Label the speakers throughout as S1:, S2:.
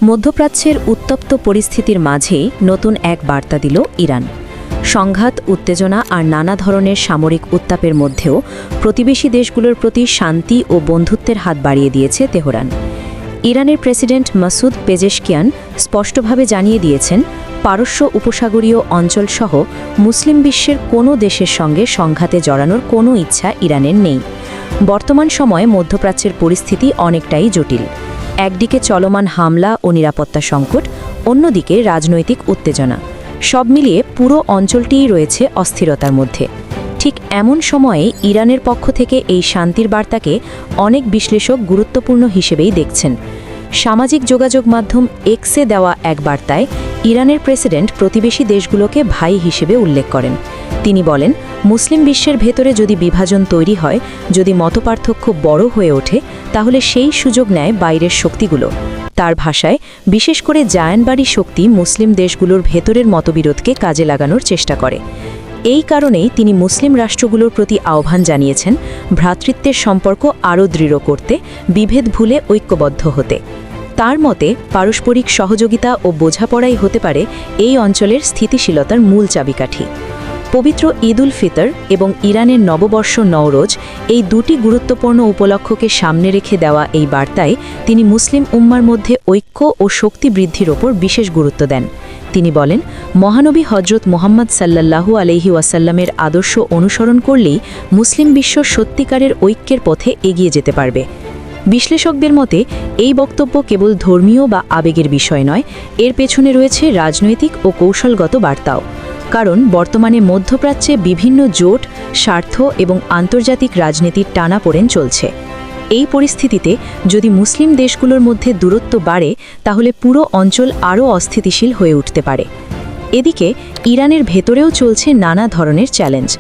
S1: মধ্যপ্রাচ্যের উত্তপ্ত পরিস্থিতির মাঝেই নতুন এক বার্তা দিল ইরান। সংঘাত, উত্তেজনা আর নানা ধরনের সামরিক উত্তাপের মধ্যেও প্রতিবেশী দেশগুলোর প্রতি শান্তি ও বন্ধুত্বের হাত বাড়িয়ে দিয়েছে তেহরান। ইরানের প্রেসিডেন্ট মাসুদ পেজেশকিয়ান স্পষ্টভাবে জানিয়ে দিয়েছেন, পারস্য উপসাগরীয় অঞ্চলসহ মুসলিম বিশ্বের কোনো দেশের সঙ্গে সংঘাতে জড়ানোর কোনো ইচ্ছা ইরানের নেই। বর্তমান সময়ে মধ্যপ্রাচ্যের পরিস্থিতি অনেকটাই জটিল। একদিকে চলমান হামলা ও নিরাপত্তা সংকট, অন্যদিকে রাজনৈতিক উত্তেজনা। সব মিলিয়ে পুরো অঞ্চলটিই রয়েছে অস্থিরতার মধ্যে। ঠিক এমন সময়ে ইরানের পক্ষ থেকে এই শান্তির বার্তাকে অনেক বিশ্লেষক গুরুত্বপূর্ণ হিসেবেই দেখছেন। সামাজিক যোগাযোগ মাধ্যম এক্সে দেওয়া এক বার্তায় ইরানের প্রেসিডেন্ট প্রতিবেশী দেশগুলোকে ভাই হিসেবে উল্লেখ করেন। তিনি বলেন, মুসলিম বিশ্বের ভেতরে যদি বিভাজন তৈরি হয়, যদি মতপার্থক্য বড় হয়ে ওঠে, তাহলে সেই সুযোগ নেয় বাইরের শক্তিগুলো। তার ভাষায়, বিশেষ করে জায়ানবাড়ি শক্তি মুসলিম দেশগুলোর ভেতরের মতবিরোধকে কাজে লাগানোর চেষ্টা করে। এই কারণেই তিনি মুসলিম রাষ্ট্রগুলোর প্রতি আহ্বান জানিয়েছেন ভ্রাতৃত্বের সম্পর্ক আরও দৃঢ় করতে, বিভেদ ভুলে ঐক্যবদ্ধ হতে। তার মতে, পারস্পরিক সহযোগিতা ও বোঝাপড়াই হতে পারে এই অঞ্চলের স্থিতিশীলতার মূল চাবিকাঠি। পবিত্র ঈদ উল ফিতর এবং ইরানের নববর্ষ নওরোজ, এই দুটি গুরুত্বপূর্ণ উপলক্ষকে সামনে রেখে দেওয়া এই বার্তায় তিনি মুসলিম উম্মার মধ্যে ঐক্য ও শক্তি বৃদ্ধির ওপর বিশেষ গুরুত্ব দেন। তিনি বলেন, মহানবী হজরত মুহাম্মদ সাল্লাল্লাহু আলাইহি ওয়াসাল্লামের আদর্শ অনুসরণ করলেই মুসলিম বিশ্ব সত্যিকারের ঐক্যের পথে এগিয়ে যেতে পারবে। বিশ্লেষকদের মতে, এই বক্তব্য কেবল ধর্মীয় বা আবেগের বিষয় নয়, এর পেছনে রয়েছে রাজনৈতিক ও কৌশলগত বার্তাও। কারণ বর্তমানে মধ্যপ্রাচ্যে বিভিন্ন জোট, স্বার্থ এবং আন্তর্জাতিক রাজনীতির টানাপোড়েন চলছে। এই পরিস্থিতিতে যদি মুসলিম দেশগুলোর মধ্যে দূরত্ব বাড়ে, তাহলে পুরো অঞ্চল আরও অস্থিতিশীল হয়ে উঠতে পারে। এদিকে ইরানের ভেতরেও চলছে নানা ধরনের চ্যালেঞ্জ।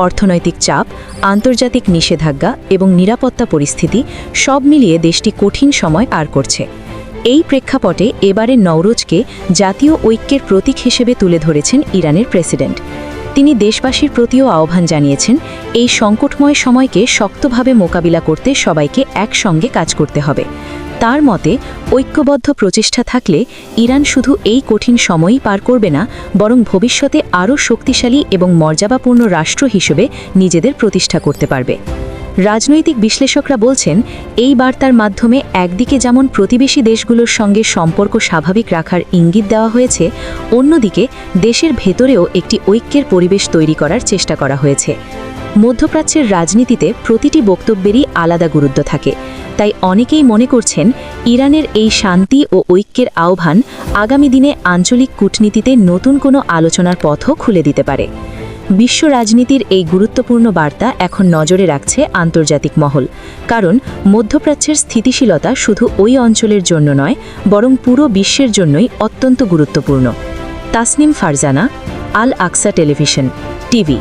S1: অর্থনৈতিক চাপ, আন্তর্জাতিক নিষেধাজ্ঞা এবং নিরাপত্তা পরিস্থিতি সব মিলিয়ে দেশটি কঠিন সময় পার করছে। এই প্রেক্ষাপটে এবারের নওরোজকে জাতীয় ঐক্যের প্রতীক হিসেবে তুলে ধরেছেন ইরানের প্রেসিডেন্ট। তিনি দেশবাসীর প্রতিও আহ্বান জানিয়েছেন, এই সংকটময় সময়কে শক্তভাবে মোকাবিলা করতে সবাইকে একসঙ্গে কাজ করতে হবে। তার মতে, ঐক্যবদ্ধ প্রচেষ্টা থাকলে ইরান শুধু এই কঠিন সময়ই পার করবে না, বরং ভবিষ্যতে আরও শক্তিশালী এবং মর্যাদাপূর্ণ রাষ্ট্র হিসেবে নিজেদের প্রতিষ্ঠা করতে পারবে। রাজনৈতিক বিশ্লেষকরা বলছেন, এই বার্তার মাধ্যমে একদিকে যেমন প্রতিবেশী দেশগুলোর সঙ্গে সম্পর্ক স্বাভাবিক রাখার ইঙ্গিত দেওয়া হয়েছে, অন্যদিকে দেশের ভেতরেও একটি ঐক্যের পরিবেশ তৈরি করার চেষ্টা করা হয়েছে। মধ্যপ্রাচ্যের রাজনীতিতে প্রতিটি বক্তব্যেরই আলাদা গুরুত্ব থাকে, তাই অনেকেই মনে করছেন ইরানের এই শান্তি ও ঐক্যের আহ্বান আগামী দিনে আঞ্চলিক কূটনীতিতে নতুন কোনো আলোচনার পথও খুলে দিতে পারে। বিশ্ব রাজনীতির এই গুরুত্বপূর্ণ বার্তা এখন নজরে রাখছে আন্তর্জাতিক মহল, কারণ মধ্যপ্রাচ্যের স্থিতিশীলতা শুধু ওই অঞ্চলের জন্য নয়, বরং পুরো বিশ্বের জন্যই অত্যন্ত গুরুত্বপূর্ণ। তাসনিম ফারজানা, আল আকসা টেলিভিশন, টিভি।